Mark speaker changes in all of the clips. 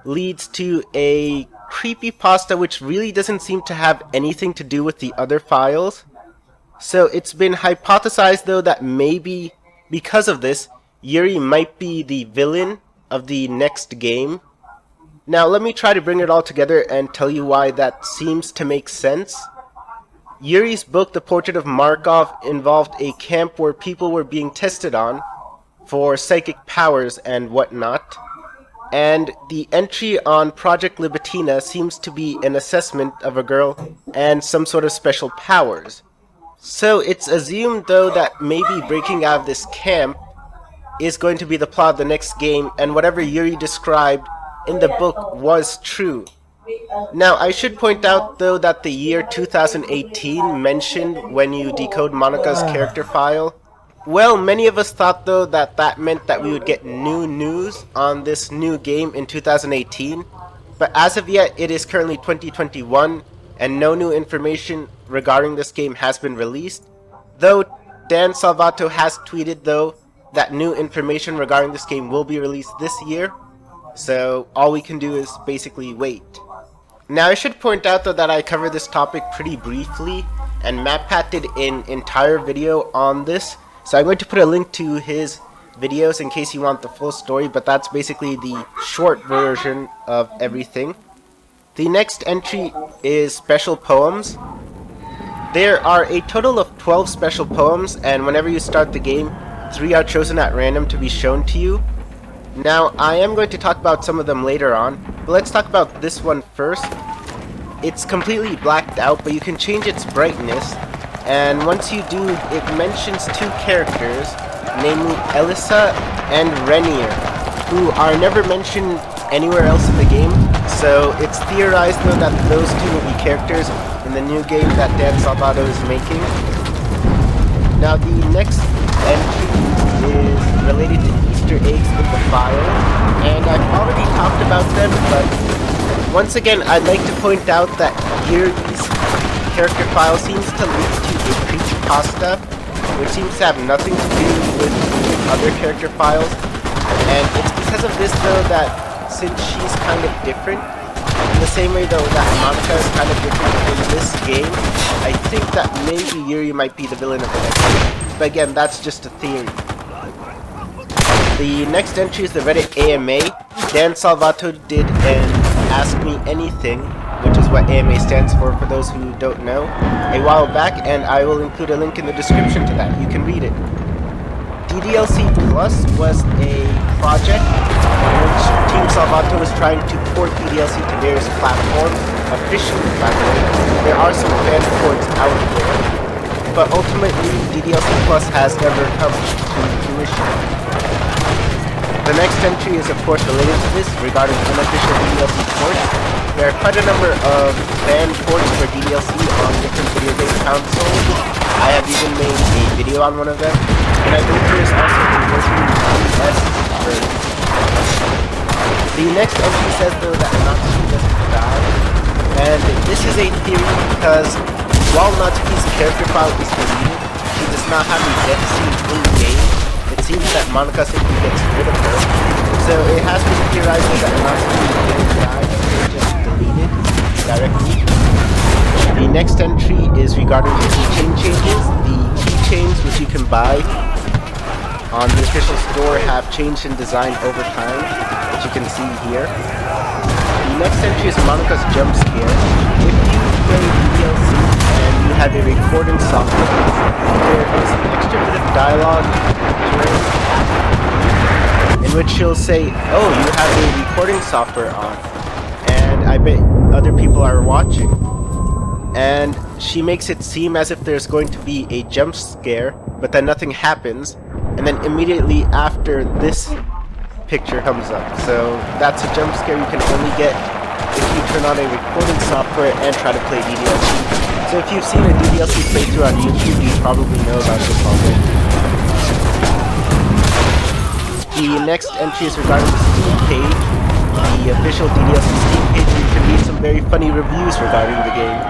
Speaker 1: leads to a creepypasta which really doesn't seem to have anything to do with the other files. So it's been hypothesized though that maybe because of this, Yuri might be the villain of the next game. Now let me try to bring it all together and tell you why that seems to make sense. Yuri's book, The Portrait of Markov, involved a camp where people were being tested on for psychic powers and whatnot. And the entry on Project Libitina seems to be an assessment of a girl and some sort of special powers. So it's assumed though that maybe breaking out of this camp is going to be the plot of the next game, and whatever Yuri described in the book was true. Now I should point out though that the year 2018 mentioned when you decode Monika's character file. Well, many of us thought though that that meant that we would get new news on this new game in 2018, but as of yet it is currently 2021 and no new information regarding this game has been released, though Dan Salvato has tweeted though that new information regarding this game will be released this year, so all we can do is basically wait. Now I should point out though that I covered this topic pretty briefly, and MatPat did an entire video on this, so I'm going to put a link to his videos in case you want the full story, but that's basically the short version of everything. The next entry is special poems. There are a total of 12 special poems, and whenever you start the game, 3 are chosen at random to be shown to you. Now, I am going to talk about some of them later on, but let's talk about this one first. It's completely blacked out, but you can change its brightness, and once you do, it mentions 2 characters, namely Elisa and Renier, who are never mentioned anywhere else in the game, so it's theorized though that those 2 will be characters in the new game that Dan Salvato is making. Now the next entry is related to Easter eggs in the file, and I've already talked about them, but once again I'd like to point out that Yuri's character file seems to lead to a creepypasta, which seems to have nothing to do with other character files, and it's because of this though that since she's kind of different, in the same way though that Monika is kind of different in this game, I think that maybe Yuri might be the villain of the next game, but again that's just a theory. The next entry is the Reddit AMA. Dan Salvato did an Ask Me Anything, which is what AMA stands for those who don't know, a while back, and I will include a link in the description to that. You can read it. DDLC Plus was a project in which Team Salvato was trying to port DDLC to various platforms, officially by the way. There are some fan ports out there, but ultimately DDLC Plus has never come to fruition. The next entry is of course related to this regarding unofficial DDLC ports. There are quite a number of fan ports for DDLC on different video game consoles. I have even made a video on one of them, and I believe there is also a working DS version. The next entry says though that Natsuki doesn't die, and this is a theory because while Natsuki's character file is deleted, she does not have a death scene in-game. It seems that Monika simply gets rid of her, so it has been theorized that Natsuki didn't die, and just deleted directly. The next entry is regarding the keychain changes. The keychains which you can buy on the official store have changed in design over time, which you can see here. The next entry is Monika's jump scare. If you play DLC and you have a recording software, there is an extra bit of dialogue in which she'll say, "Oh, you have a recording software on," and I bet other people are watching. And she makes it seem as if there's going to be a jump scare, but then nothing happens, and then immediately after this picture comes up. So that's a jump scare you can only get if you turn on a recording software and try to play DDLC. So if you've seen a DDLC playthrough on YouTube, you probably know about this already. The next entry is regarding the Steam page, the official DDLC Steam page, where you can read some very funny reviews regarding the game.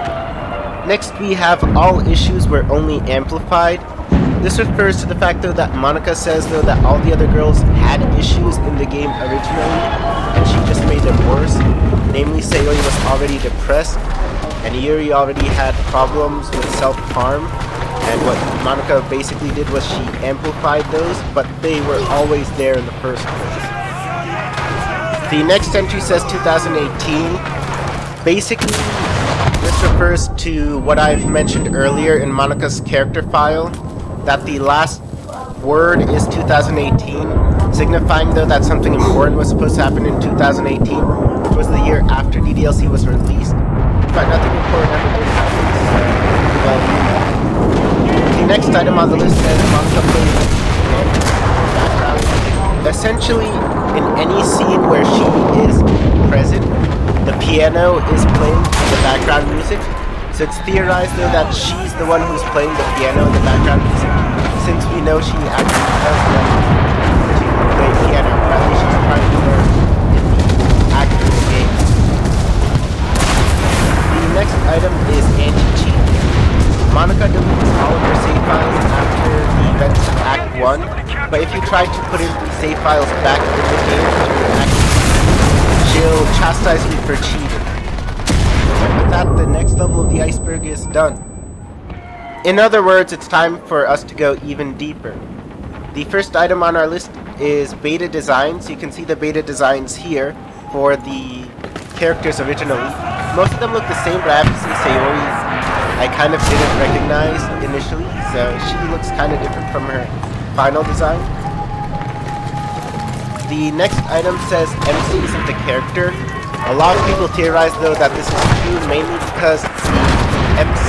Speaker 1: Next we have all issues were only amplified. This refers to the fact though that Monika says though that all the other girls had issues in the game originally and she just made them worse. namely Sayori was already depressed, and Yuri already had problems with self-harm, and what Monika basically did was she amplified those, but they were always there in the first place. The next entry says 2018. Basically, this refers to what I've mentioned earlier in Monika's character file, that the last word is 2018, signifying though that something important was supposed to happen in 2018, which was the year after DDLC was released, but nothing important ever did happen. The next item on the list says Monika plays background. Essentially, in any scene where she is present, the piano is playing the background music, so it's theorized though that she's the one who's playing the piano in the background music, since we know she actually does learn to play piano, or at least she's trying to learn in the actual game. The next item is anti-cheat. Monika deletes all of her save files after the events of Act 1, but if you try to put in the save files back in the game during Act 2, she'll chastise you for cheating. And with that, the next level of the iceberg is done. In other words, it's time for us to go even deeper. The first item on our list is beta designs. You can see the beta designs here for the characters originally. Most of them look the same, but I have to say Sayori I kind of didn't recognize initially, so she looks kind of different from her final design. The next item says MC isn't the character. A lot of people theorize though that this is true mainly because the MC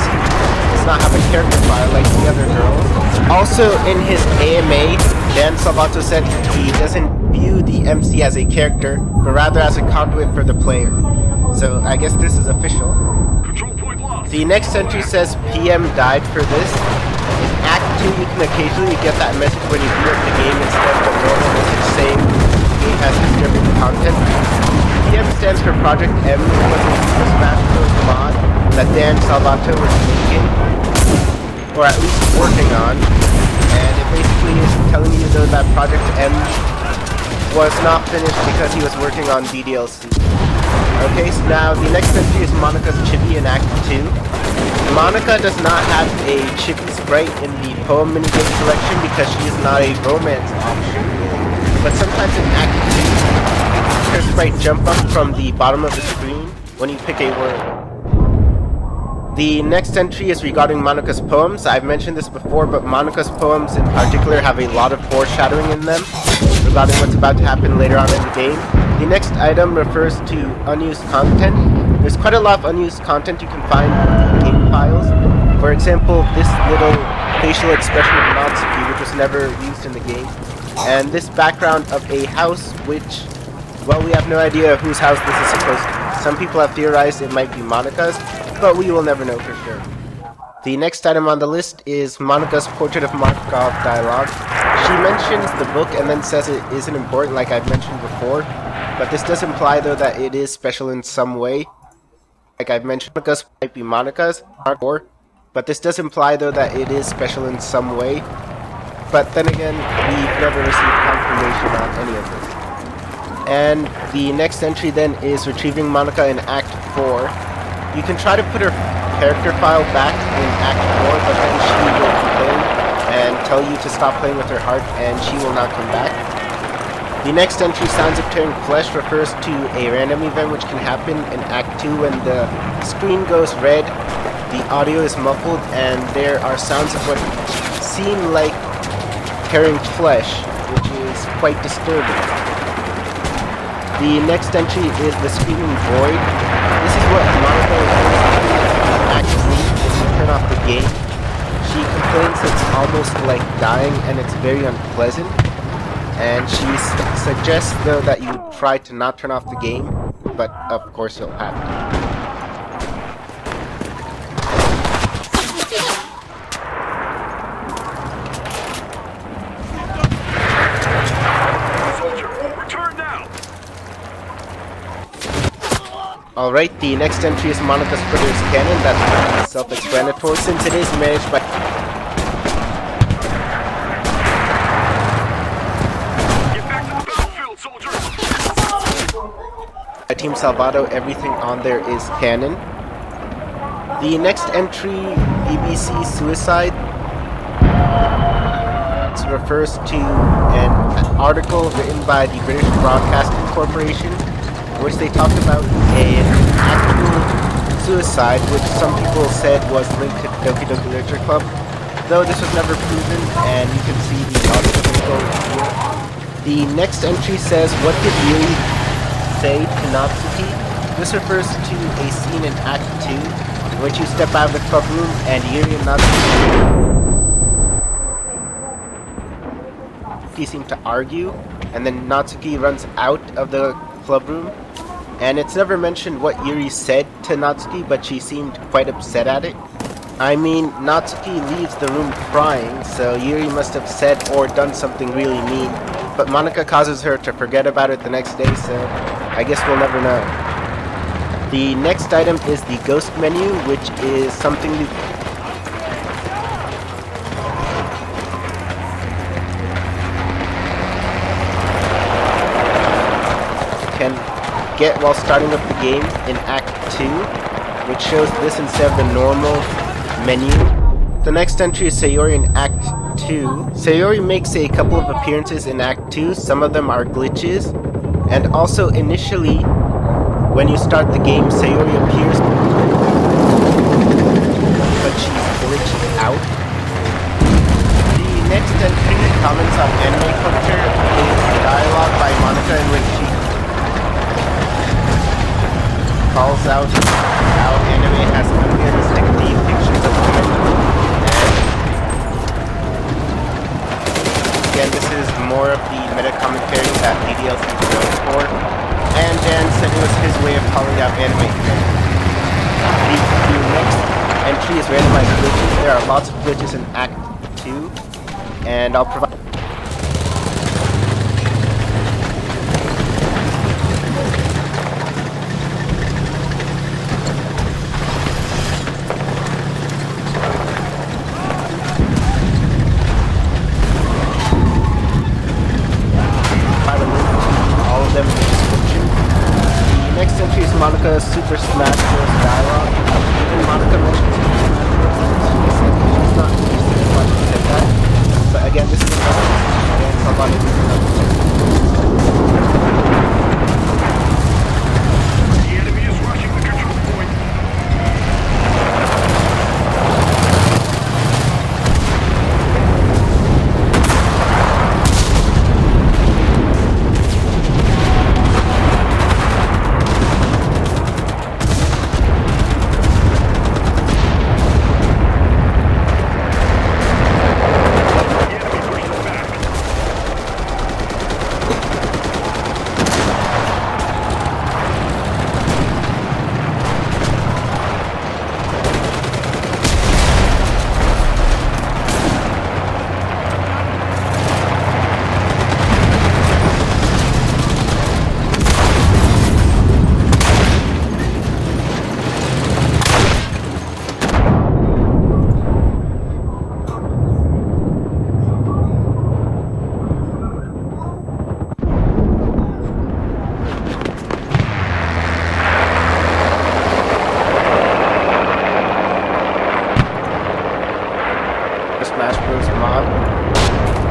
Speaker 1: does not have a character file like the other girls. Also in his AMA, Dan Salvato said he doesn't view the MC as a character, but rather as a conduit for the player. So I guess this is official. The next entry says PM died for this. In Act 2 you can occasionally get that message when you boot up the game instead of the normal message saying the game has disturbing content. PM stands for Project M, which was a Smash Bros. Mod that Dan Salvato was making, or at least working on, and it basically is telling you though that Project M was not finished because he was working on DDLC. Okay, so now the next entry is Monika's chibi in Act 2. Monika does not have a chibi sprite in the poem minigame selection because she is not a romance option. But sometimes in Act 2, her sprite jump up from the bottom of the screen when you pick a word. The next entry is regarding Monika's poems. I've mentioned this before, but Monika's poems in particular have a lot of foreshadowing in them regarding what's about to happen later on in the game. The next item refers to unused content. There's quite a lot of unused content you can find in the game files. For example, this little facial expression of Natsuki, which was never used in the game. And this background of a house which, well, we have no idea whose house this is supposed to be. Some people have theorized it might be Monika's, but we will never know for sure. The next item on the list is Monika's Portrait of Markov dialogue. She mentions the book and then says it isn't important like I've mentioned before, but this does imply though that it is special in some way. Like I've mentioned, Monika's might be Monika's, but this does imply though that it is special in some way. But then again, we've never received confirmation on any of this. And the next entry then is retrieving Monika in Act 4. You can try to put her character file back in Act 4, but then she will complain and tell you to stop playing with her heart, and she will not come back. The next entry, Sounds of Tearing Flesh, refers to a random event which can happen in Act 2 when the screen goes red, the audio is muffled, and there are sounds of what seem like tearing flesh, which is quite disturbing. The next entry is The Screaming Void. This is what Monika is actually when you turn off the game. She complains it's almost like dying and it's very unpleasant. And she suggests though that you try to not turn off the game, but of course you'll have to. Alright, the next entry is Monika's brother's canon. That's self-explanatory since it is managed by Team Salvato, everything on there is canon. The next entry, BBC Suicide, refers to an article written by the British Broadcasting Corporation, in which they talked about an actual suicide, which some people said was linked to Doki Doki Literature Club, though this was never proven, and you can see the article here. The next entry says, "What did Yuri say to Natsuki?" This refers to a scene in Act 2, in which you step out of the club room and Yuri and Natsuki seem to argue, and then Natsuki runs out of the club room, and it's never mentioned what Yuri said to Natsuki, but she seemed quite upset at it. I mean, Natsuki leaves the room crying, so Yuri must have said or done something really mean, but Monika causes her to forget about it the next day, so I guess we'll never know. The next item is the ghost menu, which is something you can get while starting up the game in Act 2, which shows this instead of the normal menu. The next entry is Sayori in Act 2. Sayori makes a couple of appearances in Act 2, some of them are glitches, and also initially, when you start the game, Sayori appears, but she's glitched out. The next entry comments on anime culture is dialogue by Monika in which she calls out how anime has unrealistic depictions of women, and again, this is more of the meta commentary that DDLC is known for, and Dan said it was his way of calling out anime. The next entry is randomized glitches. There are lots of glitches in Act 2, and I'll provide Monika's Super Smash Bros. Dialogue. Even Monika mentions Super Smash Bros. She said she's not interested in why she said that. But again, this is a message, and somebody needs to know. The enemy is rushing the control point.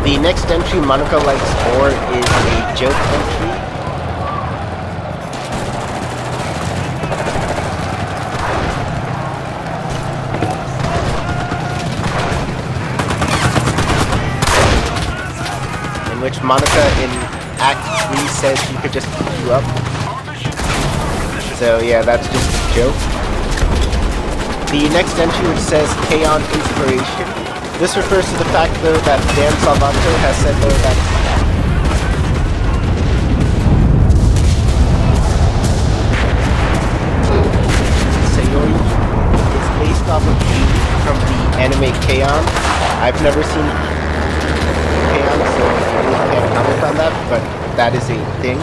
Speaker 1: The next entry Monika likes more is a joke entry. In which Monika in Act 3 says she could just keep you up. So yeah, that's just a joke. The next entry which says K-On! Inspiration. This refers to the fact, though, that Dan Salvato has said, though, that Sayori is based off of from the anime K-On! I've never seen K-On!, so I really can't comment on that, but that is a thing.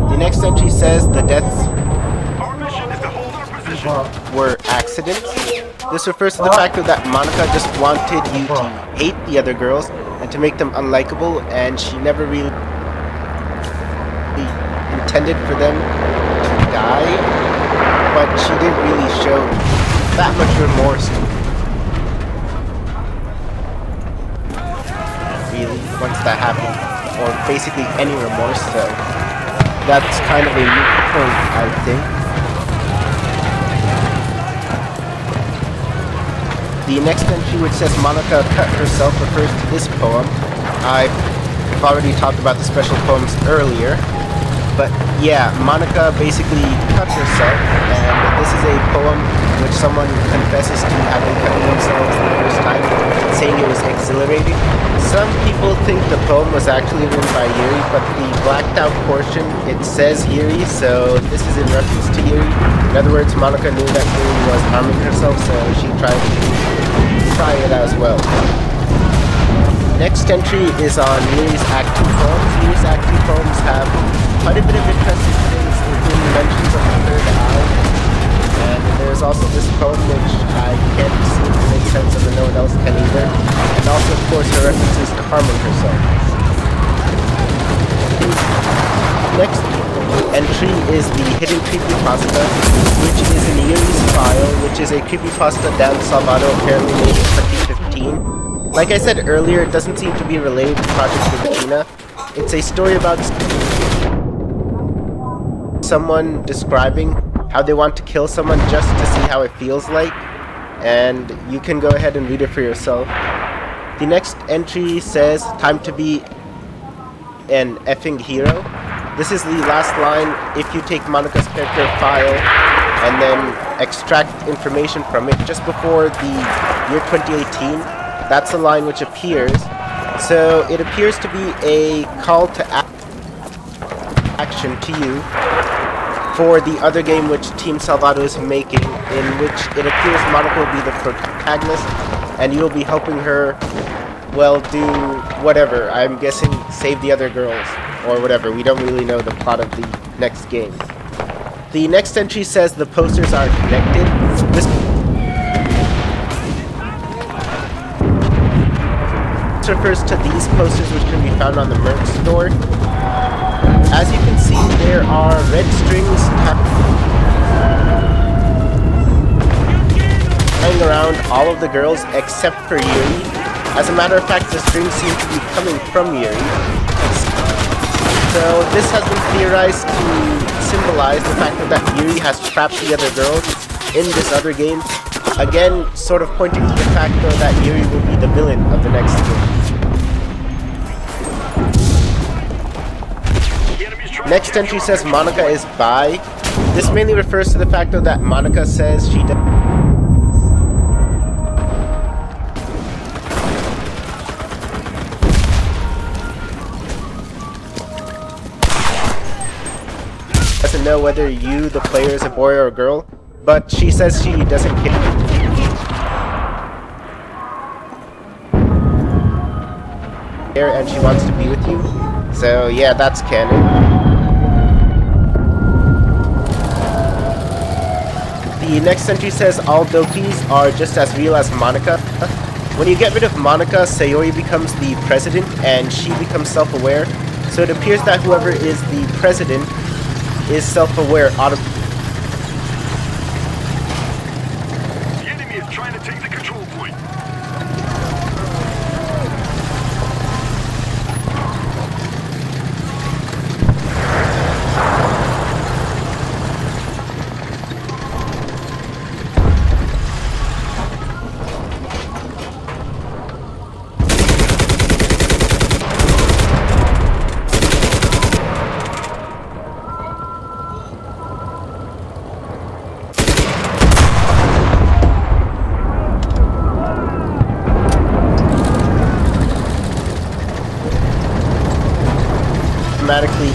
Speaker 1: The next entry says the deaths were accidents. This refers to the fact that Monika just wanted you to hate the other girls and to make them unlikable, and she never really intended for them to die, but she didn't really show that much remorse. Really, once that happened, or basically any remorse, so that's kind of a moot point, I think. The next entry, which says Monika cut herself, refers to this poem. I've already talked about the special poems earlier, but yeah, Monika basically cut herself, and this is a poem which someone confesses to having cut themselves the first time, saying it was exhilarating. Some people think the poem was actually written by Yuri, but the blacked out portion, it says Yuri, so this is in reference to Yuri. In other words, Monika knew that Yuri was harming herself, so she tried to try it as well. Next entry is on Yuri's Act 2 poems. Yuri's Act 2 poems have quite a bit of interesting things, including mentions of the third eye. And there's also this poem which I can't seem to make sense of and no one else can either. And also, of course, her references to harming herself. Next entry is the Hidden Creepypasta, which is in Yuri's file, which is a creepypasta Dan Salvato apparently made in 2015. Like I said earlier, it doesn't seem to be related to Project Regina. It's a story about someone describing how they want to kill someone just to see how it feels like, and you can go ahead and read it for yourself. The next entry says, time to be an effing hero. This is the last line. If you take Monika's character file and then extract information from it just before the year 2018, that's a line which appears. So it appears to be a call to action to you for the other game which Team Salvato is making, in which it appears Monika will be the protagonist, and you'll be helping her, well, do whatever. I'm guessing save the other girls, or whatever. We don't really know the plot of the next game. The next entry says the posters are connected. This refers to these posters which can be found on the merch store. As you can see, there are red strings hanging around all of the girls except for Yuri. As a matter of fact, the strings seem to be coming from Yuri. So this has been theorized to symbolize the fact that Yuri has trapped the other girls in this other game. Again, sort of pointing to the fact though that Yuri will be the villain of the next game. Next entry says Monika is bi. This mainly refers to the fact though that Monika says she doesn't know whether you, the player, is a boy or a girl, but she says she doesn't care. And she wants to be with you. So yeah, that's canon. The next entry says all Dokis are just as real as Monika. When you get rid of Monika, Sayori becomes the president and she becomes self-aware. So it appears that whoever is the president is self-aware automatically.
Speaker 2: The enemy is trying to take the control point.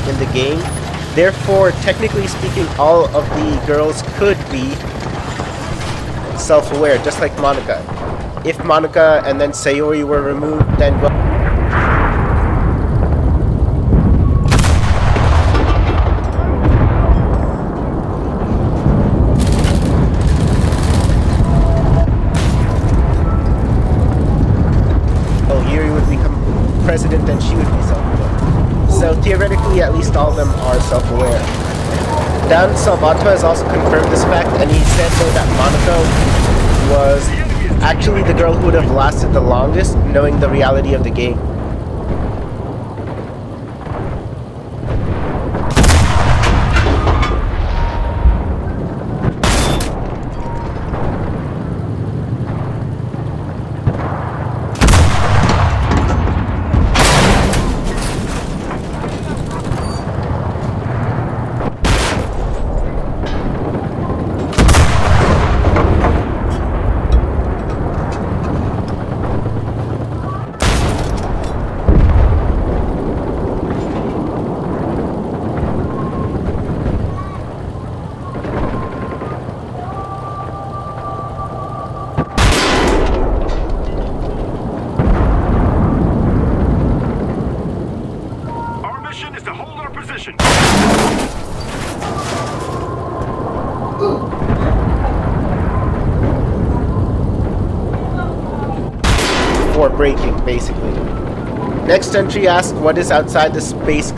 Speaker 1: In the game. Therefore, technically speaking, all of the girls could be self-aware, just like Monika. If Monika and then Sayori were removed, then well, Yuri would become president and she would be self-aware. So theoretically, at least all of them are self-aware. Dan Salvato has also confirmed this fact, and he said though that Monika was actually the girl who would have lasted the longest, knowing the reality of the game. For breaking, basically. Next entry asks what is outside the space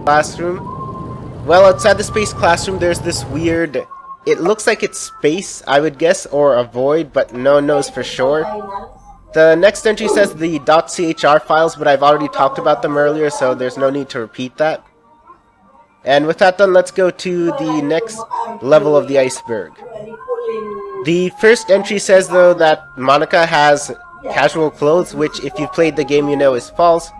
Speaker 1: classroom. Well, outside the space classroom there's this weird, it looks like it's space, I would guess, or a void, but no one knows for sure. The next entry says the .chr files, but I've already talked about them earlier, so there's no need to repeat that. And with that done, let's go to the next level of the iceberg. The first entry says though that Monika has casual clothes, which if you've played the game you know is false,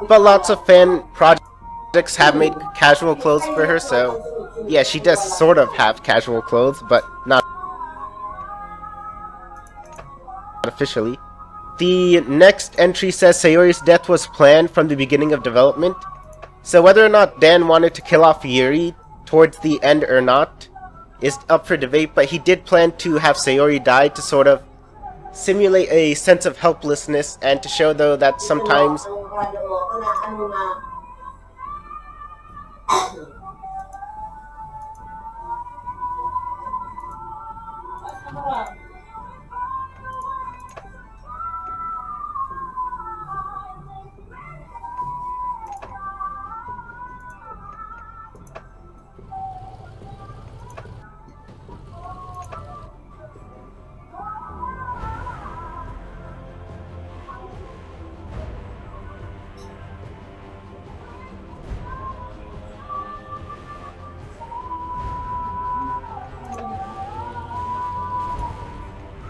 Speaker 1: but lots of fan projects have made casual clothes for her, so yeah, she does sort of have casual clothes, but not officially. The next entry says Sayori's death was planned from the beginning of development. So whether or not Dan wanted to kill off Yuri towards the end or not is up for debate, but he did plan to have Sayori die to sort of simulate a sense of helplessness and to show though that sometimes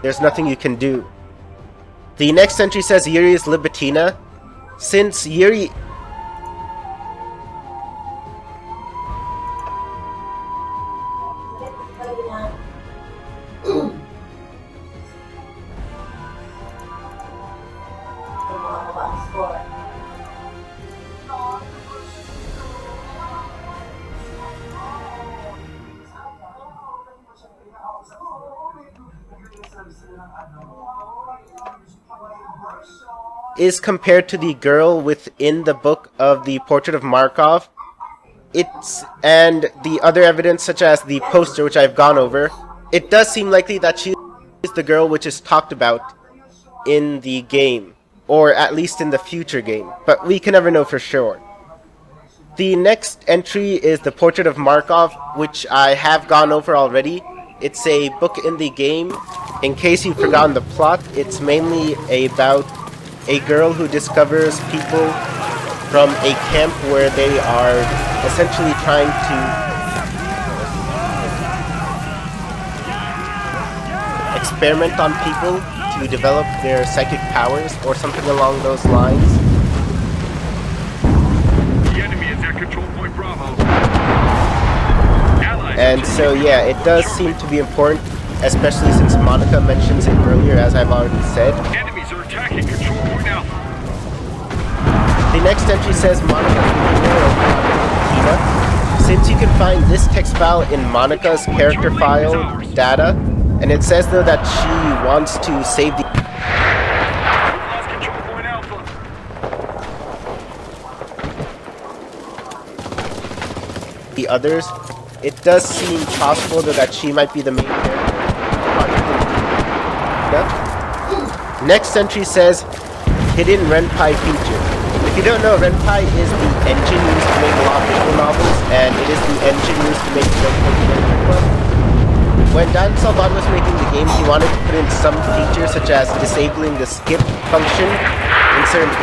Speaker 1: there's nothing you can do. The next entry says Yuri is Libitina. Since Yuri is compared to the girl within the book of the Portrait of Markov, and the other evidence such as the poster which I've gone over, it does seem likely that she is the girl which is talked about in the game, or at least in the future game, but we can never know for sure. The next entry is the Portrait of Markov, which I have gone over already. It's a book in the game. In case you've forgotten the plot, it's mainly about a girl who discovers people from a camp where they are essentially trying to experiment on people to develop their psychic powers or something along those lines.
Speaker 2: The enemy is at control point Bravo.
Speaker 1: And so yeah, it does seem to be important, especially since Monika mentions it earlier, as I've already said.
Speaker 2: Enemies are attacking control point Alpha.
Speaker 1: The next entry says Monika's Monika. Since you can find this text file in Monika's character file data, and it says though that she wants to save the
Speaker 2: Lost control point Alpha.
Speaker 1: others, it does seem possible though that she might be the main character. Next entry says hidden Ren'Py feature. If you don't know, Ren'Py is the engine used to make a lot of visual novels, and it is the engine used to make the Portrait Club. When Dan Salvat was making the game, he wanted to put in some features such as disabling the skip function in certain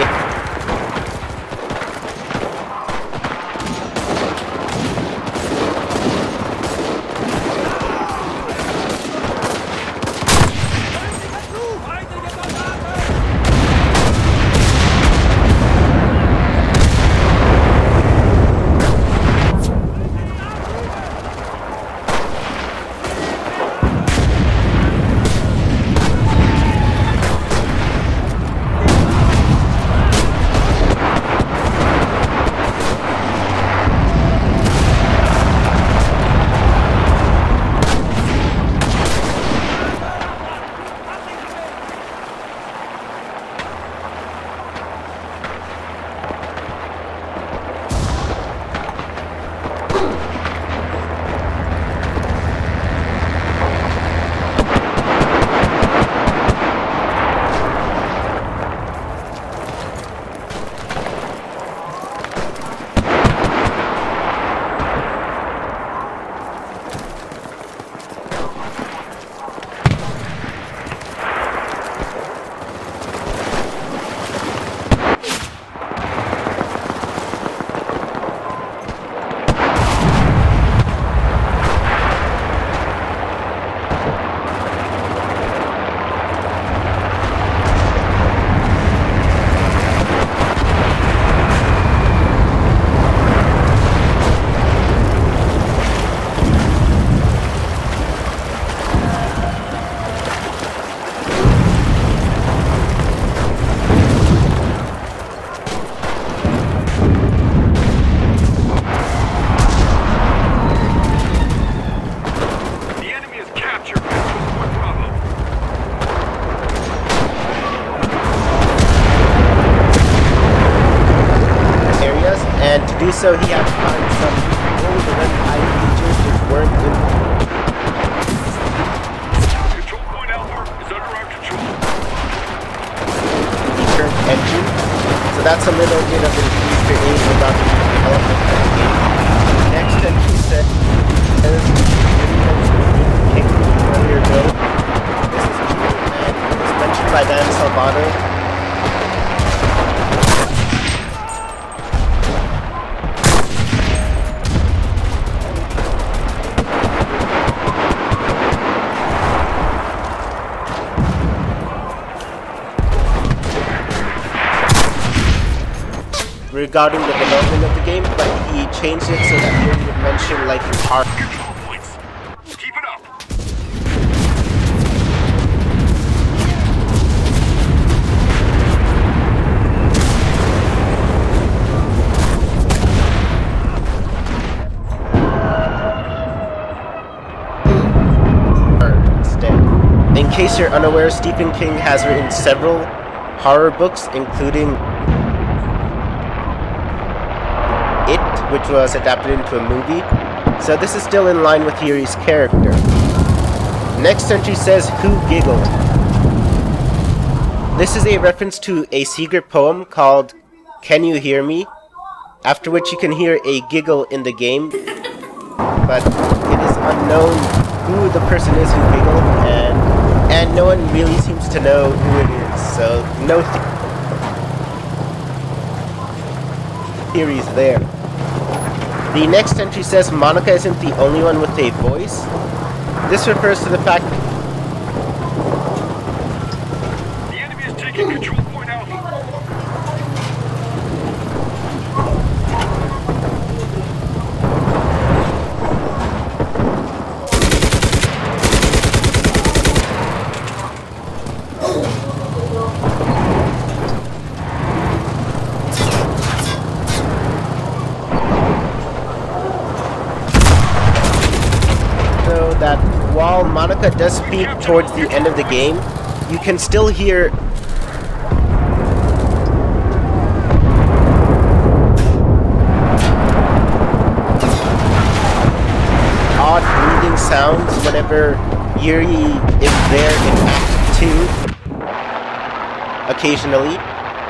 Speaker 1: so he had to find some older Ren'Py features which weren't in
Speaker 2: Control point Alpha is under our control.
Speaker 1: the current engine. So that's a little bit of an Easter egg about the development of the game. Next entry said, as earlier ago, this is true, and it was mentioned by Dan Salvato. Regarding the development of the game, but he changed it so that he would mention like our
Speaker 2: Control points. Keep it up.
Speaker 1: instead. In case you're unaware, Stephen King has written several horror books, including It, which was adapted into a movie, so this is still in line with Yuri's character. Next entry says, "Who giggled?" This is a reference to a secret poem called "Can You Hear Me?", after which you can hear a giggle in the game, but it is unknown who the person is who giggled, and no one really seems to know who it is, so no theories there. The next entry says Monika isn't the only one with a voice. This refers to the fact
Speaker 2: The enemy is taking control point Alpha.
Speaker 1: that while Monika does speak towards the end of the game, you can still hear odd breathing sounds whenever Yuri is there in Act 2, occasionally.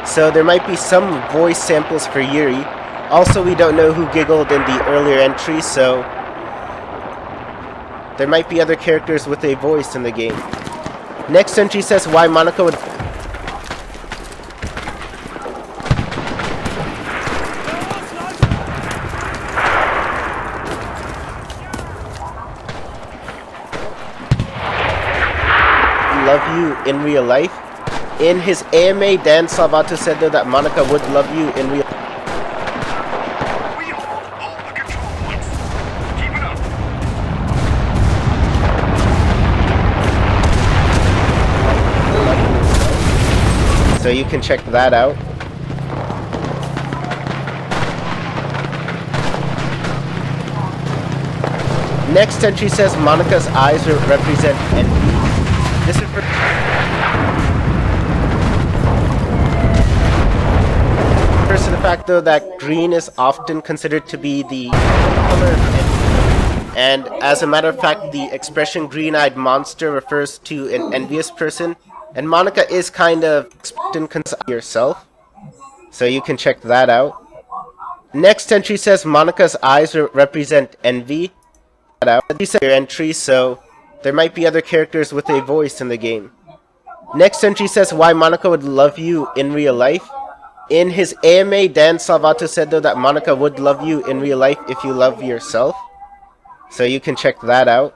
Speaker 1: So there might be some voice samples for Yuri. Also, we don't know who giggled in the earlier entry, so there might be other characters with a voice in the game. Next entry says why Monika would love you in real life. In his AMA, Dan Salvato said though that Monika would love you in real life.
Speaker 2: We hold all the control points. Keep it up.
Speaker 1: So you can check that out. Next entry says Monika's eyes represent envy. This is refers to the fact though that green is often considered to be the color of envy. And as a matter of fact, the expression green-eyed monster refers to an envious person. And Monika is kind of often considered yourself. So you can check that out. Next entry says Monika's eyes represent envy. These are your entries, so there might be other characters with a voice in the game. Next entry says why Monika would love you in real life. In his AMA, Dan Salvato said though that Monika would love you in real life if you love yourself. So you can check that out.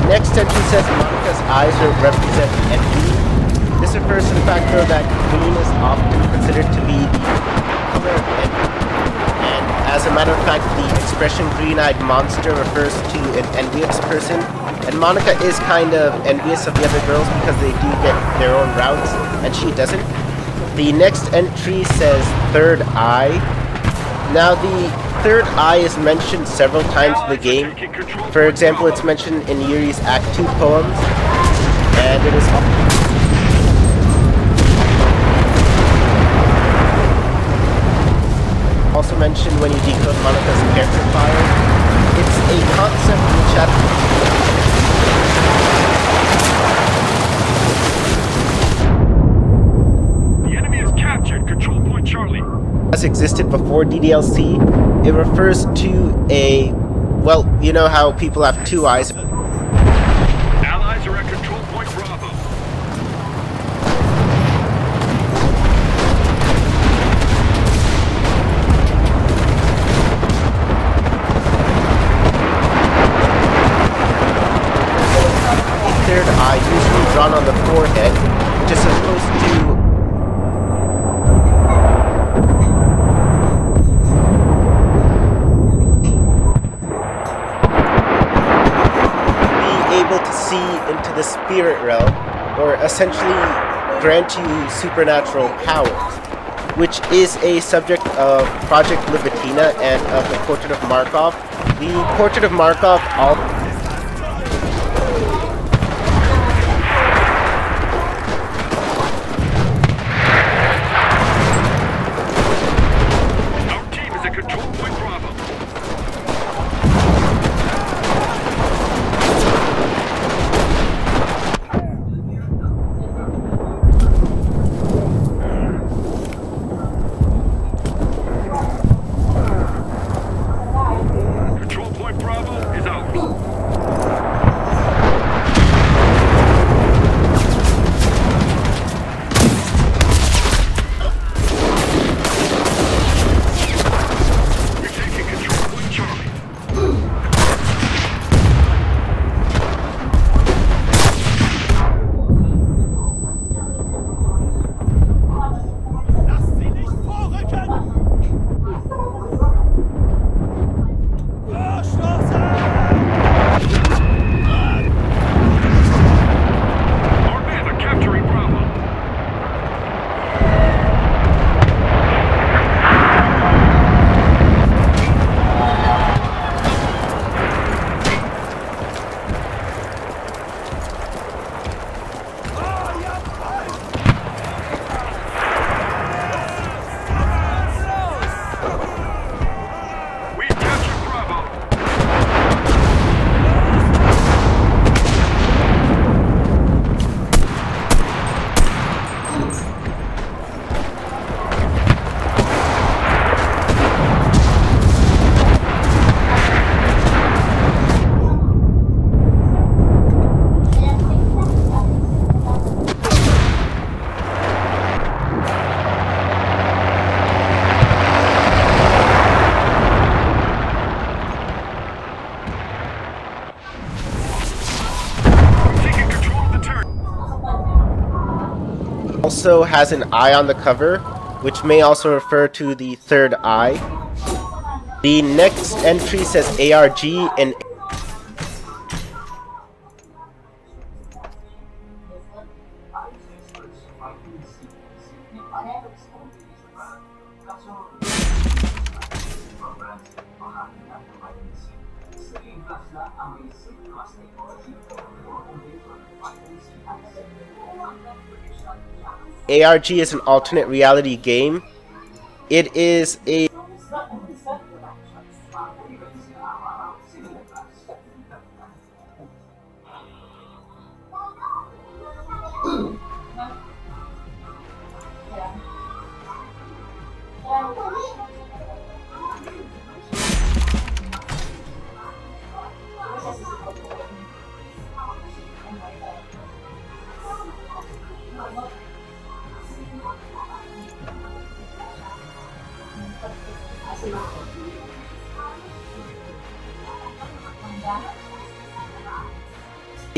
Speaker 1: Next entry says Monika's eyes represent envy. This refers to the fact though that green is often considered to be the color of envy. And as a matter of fact, the expression green-eyed monster refers to an envious person. And Monika is kind of envious of the other girls because they do get their own routes, and she doesn't. The next entry says third eye. Now the third eye is mentioned several times in the game. For example, it's mentioned in Yuri's Act 2 poems, and it is also mentioned when you decode Monika's character file. It's a concept in chapter.
Speaker 2: The enemy is captured. Control point Charlie.
Speaker 1: Has existed before DDLC. It refers to a, well, you know how people have two eyes.
Speaker 2: Allies are at control point Bravo.
Speaker 1: Third eye usually drawn on the forehead, which is supposed to be able to see into the spirit realm, or essentially grant you supernatural powers, which is a subject of Project Libitina and of the Portrait of Markov. The Portrait of Markov
Speaker 2: Our team is at control point Bravo. Control point Bravo is ours.
Speaker 1: also has an eye on the cover, which may also refer to the third eye. The next entry says ARG, and ARG is an alternate reality game. It is a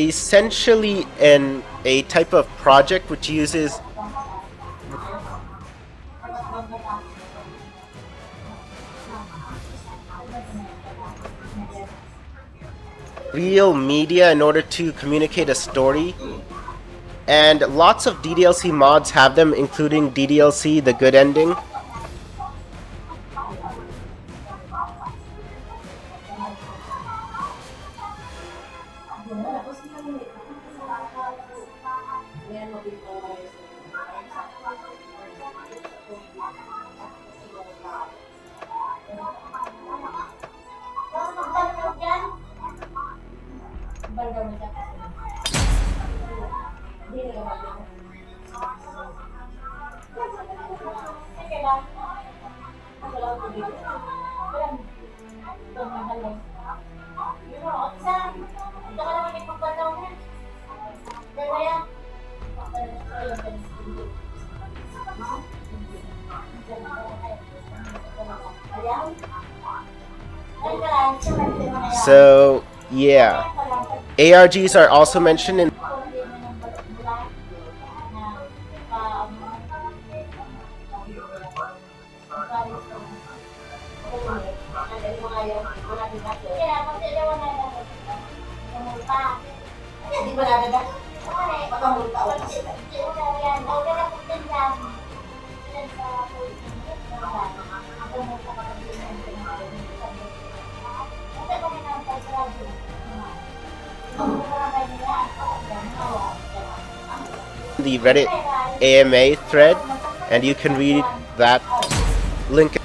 Speaker 1: essentially a type of project which uses real media in order to communicate a story. And lots of DDLC mods have them, including DDLC The Good Ending. So, yeah. ARGs are also mentioned in the Reddit AMA thread, and you can read that link.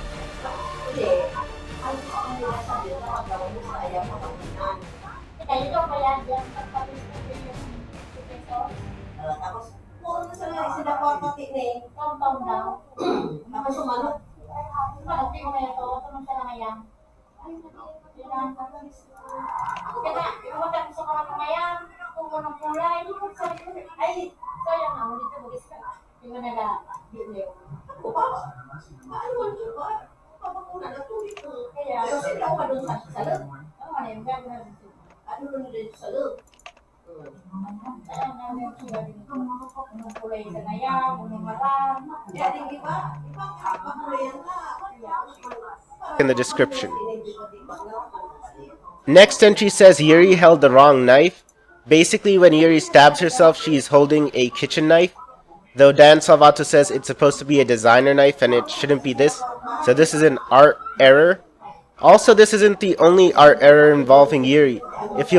Speaker 1: In the description. Next entry says Yuri held the wrong knife. Basically, when Yuri stabs herself, she's holding a kitchen knife. Though Dan Salvato says it's supposed to be a designer knife and it shouldn't be this. So this is an art error. Also, this isn't the only art error involving Yuri. If you